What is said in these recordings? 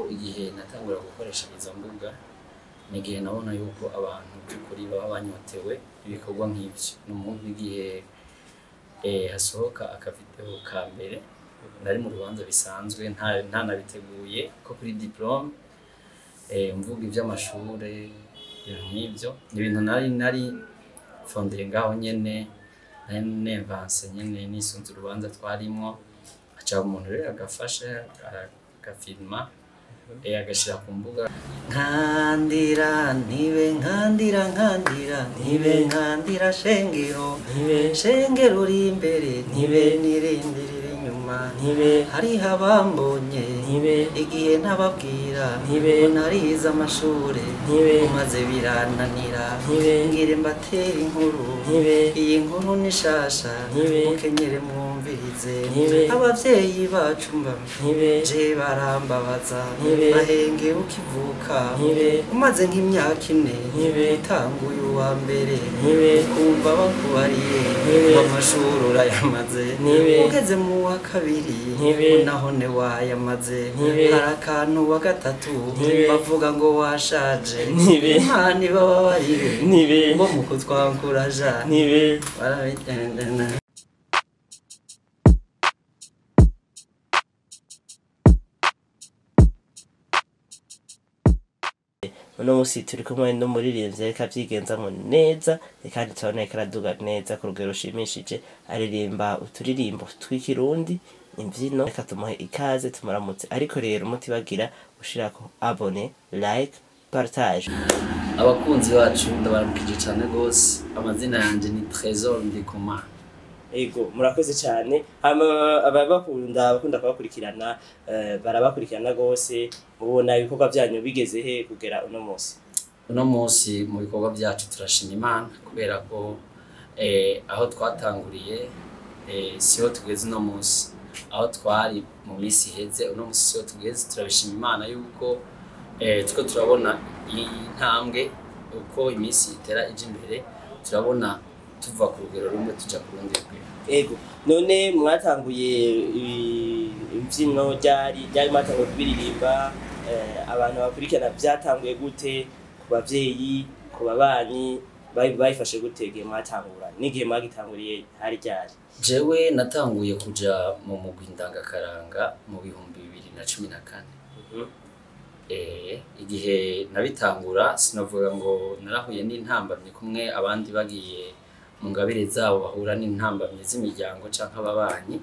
Igihe natangura gukoresha izo mbuga nigihe nabona yuko abantu by'ukuri baba banyotewe ibikorwa nk'ibyo n'umuntu igihe hasohoka akavideo ka mbere nari mu rubanza bisanzwe nta nabiteguye ko kuri diplome mvuga iby'amashure nk'ibyo ibintu nari fondeye ngaho nyene nemvanse nyene nisunze urubanza twarimo aca umuntu rero agafasha agafilma agashira ku mbuga nkandira nkandira shengero uri imbere nirindira inyuma hari habambonye igihe ntababwira narize amashure maze birananira ngire mbatera inkuru iyi nkuru ni shasha mukenyere mwumvirize abavyeyi bacu je barambabaza bahenge ukivuka umaze nk'imyaka 4 utanguye uwa mbere kumva bakubariye amashuri urayamaze ugeze mu wa kabiri unahone wayamaze harakantu wa gatatu bavuga ngo washaje ntani baba barire ngo mukutwankuraja barabitendana. Uno musi turi kumwe n'umuririmbyi ariko avyigenzamwo neza kandi tubona ko araduga neza ku rugero rushimishije aririmba uturirimbo tw'ikirundi imvyino reka tumuhe ikaze tumuramutse ariko rero mutibagira ushirako abone like partage. Abakunzi bacu ndabaramukije cyane gose amazina yanje ni Trésor Ndikuma. Ego murakoze cyane abakunda kubakurikirana barabakurikirana gose mubona ibikorwa byanyu bigeze he kugera uno munsi mu bikorwa byacu turashima Imana kubera ko aho twatanguriye siho tugeze uno munsi aho twari mu minsi heze uno munsi siho tugeze turabishima Imana yuko tuko turabona intambwe uko iminsi itera ije imbere turabona tuva ku rugero rumwe tuja ku rundi rugero. Ego none mwatanguye imvyino ryari mwatanguye kubiririmba abantu bakurikirana byatanguye gute ku bavyeyi ku babanyi bayifashe gute gihe mwatangura n'igihe mwagitanguriye hari ryari? Jewe natanguye kuja mu mugwi ndangakaranga mu 2014. Igihe nabitangura sinavuga ngo narahuye n'intambamye kumwe abandi bagiye mu ngabire zabo bahura n'intambamye z'imiryango canke ababanyi.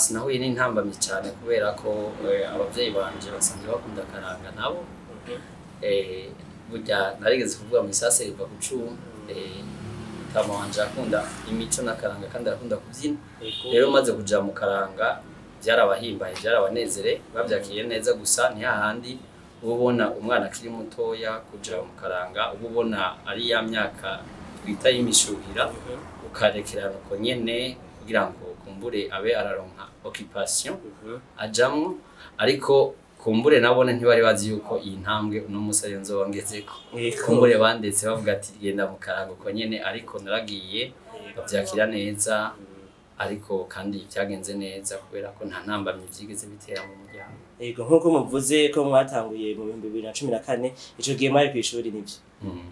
Sinahuye n'intambamye cyane kubera ko abavyeyi banje basanzwe bakunda karanga nabo. Burya narigeze kuvuga mu isase riva ku cuma kama wanje akunda imico n'akaranga kandi akunda kubyina. Rero maze kuja mu karanga byarabahimbaye byarabanezere bavyakiye neza gusa ni hahandi ubona umwana akiri mutoya kuja mu karanga ubona ari ya myaka twita yimishuhira ukarekerana uko nyene kugira ngo kumbure abe araronka occupation ajamwo ariko kumbure nabone ntibari bazi yuko iyi ntambwe uno musi ari nzo wangezeko kumbure bandetse bavuga ati genda mu karanga uko nyene ariko naragiye bavyakira neza ariko kandi byagenze neza kubera ko nta ntambamye byigeze bitera mu muryango. Ego nkuko muvuze ko mwatanguye mu 2014 ico gihe mwari kwishuri nivyo.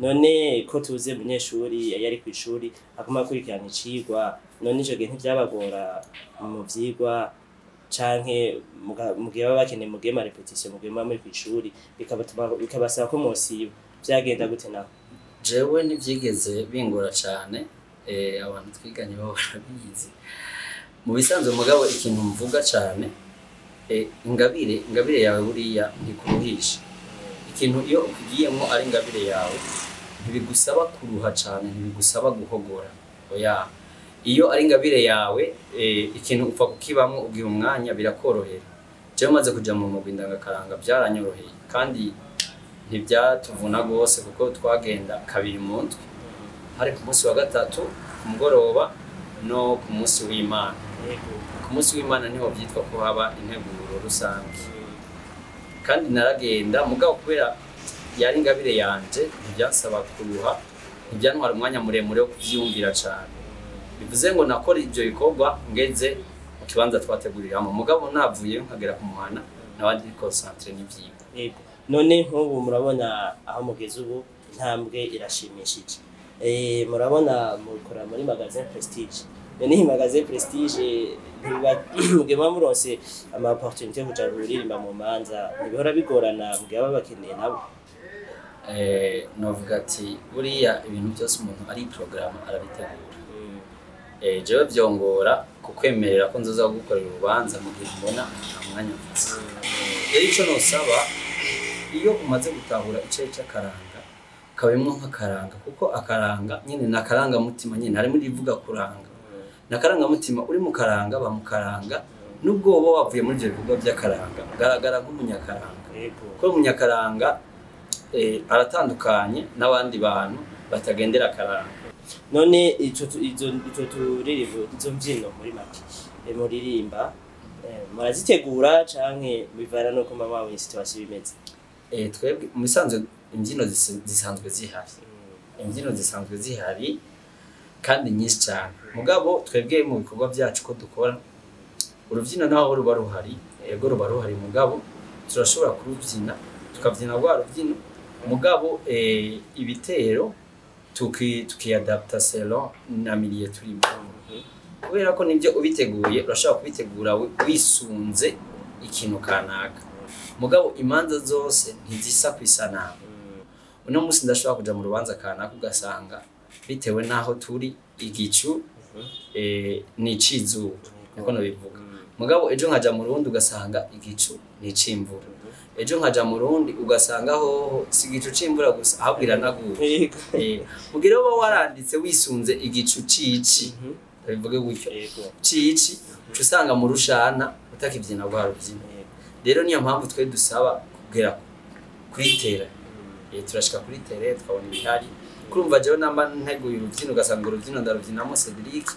None ko tuze munyeshuri yari kwishuri akoma kurikirana icigwa none ico gihe ntibyabagora mu vyigwa canke mugihe bakeneye mugihe ma repetition mugihe muri kwishuri bikabasaba ko mosiba byagenda gute naho? Jewe ntivyigeze bingora cyane abantu twiganye baba barabizi mu bisanzwe mugabo ikintu mvuga cyane ingabire yawe buriya ntikuruhisha ikintu iyo ukigiyemo ari ingabire yawe ntibigusaba kuruha cyane ntibigusaba guhogora oya iyo ari ingabire yawe ikintu upfa kukibamo ugiye umwanya birakorohera. Je maze kuja mu mugwi ndangakaranga byaranyoroheye kandi ntibyatuvuna gose kuko twagenda kabiri mu ndwi hari ku munsi wa gatatu ku mugoroba no ku munsi w'Imana. Ku munsi w'Imana niho byitwa ko haba integuro rusange kandi naragenda mugabo kubera yari ingabire yanje ntibyasaba kuruha ntibyantwara umwanya muremure wo kuvyumvira cyane bivuze ngo nakora ibyo bikorwa ngeze mu kibanza twateguriramo mugabo navuye nkagera ku muhana n'abandi concentre n'ivyigwa. Yego. None nk'ubu murabona aho mugeze ubu intambwe irashimishije. Murabona mukora muri magazine Prestige. None iyi magazine Prestige mugema muronse ama opportunité yo kuja kuririmba mu manza ntibihora bigorana mugaba bakeneye nabo. Novuga ati buriya ibintu byose umuntu ari programme arabitegura. Jewe vyongora kukwemerera ko nzoza gukorera urubanza mu gihe mbona nta mwanya mfise. Rero ico nosaba iyo umaze gutahura ice cy'akaranga kabemwo nk'akaranga kuko akaranga nyine nakaranga mutima nyine harimo rivuga kuranga. Nakaranga mutima uri mu karanga ba mu karanga nubwo wowe wavuye muri ivyo bivuga by'akaranga garagara nk'umunyakaranga. Ko umunyakaranga aratandukanye n'abandi bantu batagendera akaranga. None izo turirimbo izo mbyino muri make muririmba murazitegura canke bivana no kuma mwawe situation bimeze. Twebwe mu bisanzwe imbyino zisanzwe zihari. Imbyino zisanzwe zihari kandi nyinshi cyane. Mugabo twebwe mu bikorwa byacu ko dukora urubyino naho ruba ruhari yego ruba ruhari mugabo turashobora kurubyina tukabyina rwa rubyino mugabo ibitero tukiadapta selon na milieu turimo. Kubera ko nibyo ubiteguye urashobora kubitegura wisunze ikintu kanaka. Mugabo imanza zose ntizisa kwisana. Uno musi ndashobora kuja mu rubanza kanaka ugasanga bitewe naho turi igicu ni cizuba niko no bivuga. Mugabo ejo nkaja mu rundi ugasanga igicu ni cimvura. Ejo nkaja mu rundi ugasanga ho sigicu cimvura gusa ahubwira naguye. Mugira bo waranditse wisunze igicu cici. Bivuge gutyo. Cici usanga mu rushana utakivyina rwa rubyino. Rero niyo mpamvu twe dusaba kugera kuritera. Turashika kuri tere twabona ibihari. Kurumva jewe namba nteguye urubyino ugasanga urubyino ndarubyinamo Cedric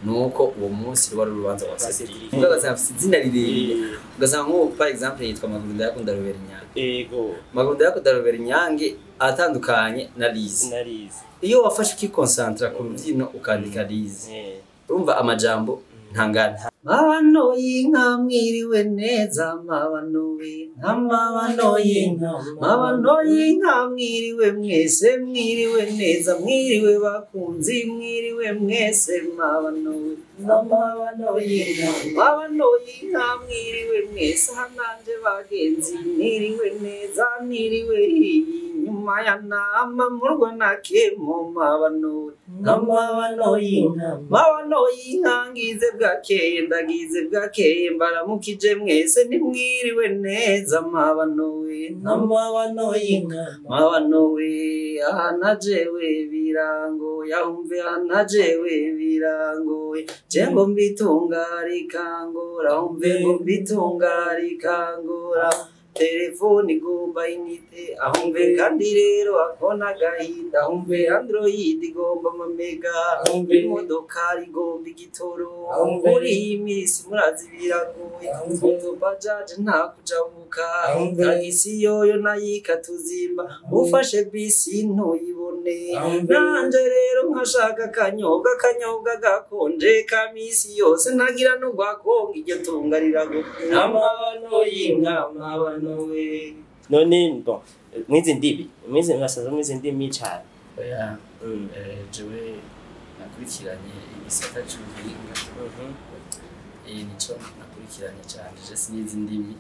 nuko uwo munsi wari urubanza wa Cedric. Ugasanga afite izina rirerire. Ugasanga nko par exemple yitwa Maguru yakunda Robert Nyange. Yego. Maguru yakunda Robert Nyange atandukanye na Lize. Iyo wafashe ukikonsantra ku rubyino ukandika Lize. Urumva amajambo ntangana. Mabano y'inka mwiriwe neza mabano y'inka mabano y'inka mwiriwe mwese mwiriwe neza mwiriwe bakunzi mwiriwe mwese mabano y'inka mwiriwe mwese hananje bagenzi mwiriwe neza mwiriwe nyuma ya nama murwa nakemo mabano y'inka ngize bwakeye ndagize bwakeye mbaramukije mwese nimwiriwe neza mabano y'inka ahanajewe birango yahumve ahanajewe birango jengo mbitungarikangora umve ngo mbitungarikangora telefoni igomba inite ahumve kandi rero akona gahinda ahumve Android igomba amamega ahumve imodoka igomba igitoro muri iyi minsi murazi biragoye moto bajaje nta kujabuka tagisi yoyo nayika tuzimba ufashe bisi ntuyibone nanje rero nkashaka akanyobwa gakonje kamisi yose nagira no gwakonga iryo tunga rirago amabano y'inka none bon mwizi ndimi mwasaza mwizi ndimi cyane jewe nakurikiranye igisata cy'ubuhinga nico nakurikiranye cyane je sinizi ndimi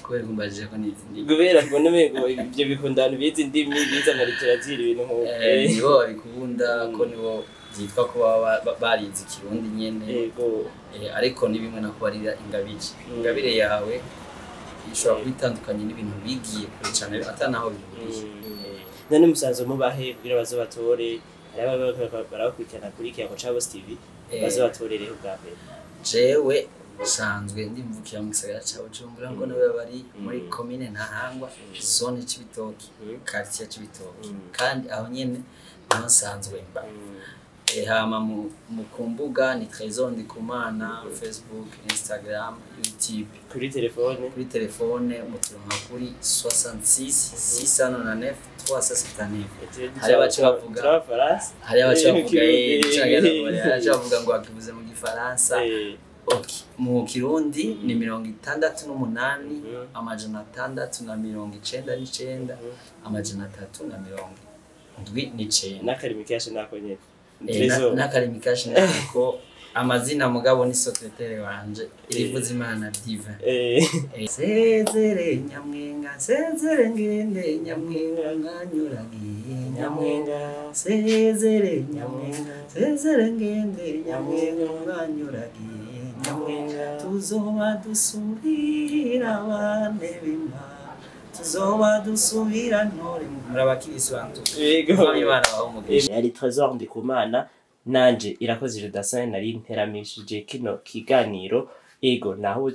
kubera kumbaje ko nizi ndimi kubera ko nemego ibyo bikundana bizi ndimi biza na literature ibintu nko nibo babikunda ko nibo byitwa ko barizi Kirundi nyene ariko ni bimwe nakubarira ingabire yawe ishobora kwitandukanye n'ibintu bigiye kure cyane atanaho bihuriye. None musanzo mubahe kugira bazobatore barabakurikirana kuri Kiyago Chavos TV bazobatorere ubwa mbere. Jewe sanzwe ndimvukira mu gisagara ca Bujumbura ngo nawe bari muri commune Ntahangwa zone Cibitoki quartier Cibitoki kandi aho nyene niho sanzwe mba. Hama mukumbuga ni Trésor Ndikumana Facebook Instagram YouTube kuri telefone muturonka kuri 66 699 369 hari abacavuga ngo akivuze mu Gifaransa Okay. Mu Kirundi ni 68 amajana 699 amajana 379 n'akarimi kashe nako nyene n'akarimi kashe nako amazina mugabo ni secrétaire wanje irivuza imana diva sezere nyamwenga sezere ngende nyamwenga nganyuragiye nyamwenga sezere nyamwenga sezere ngende nyamwenga nganyuragiye nyamwenga tuzoba dusubira bane bima tuzoba dusubira ntore murabakirisi bantu yari Trésor Ndikumana nanje irakoze Jodassin nari nteramishije kino kiganiro ego naho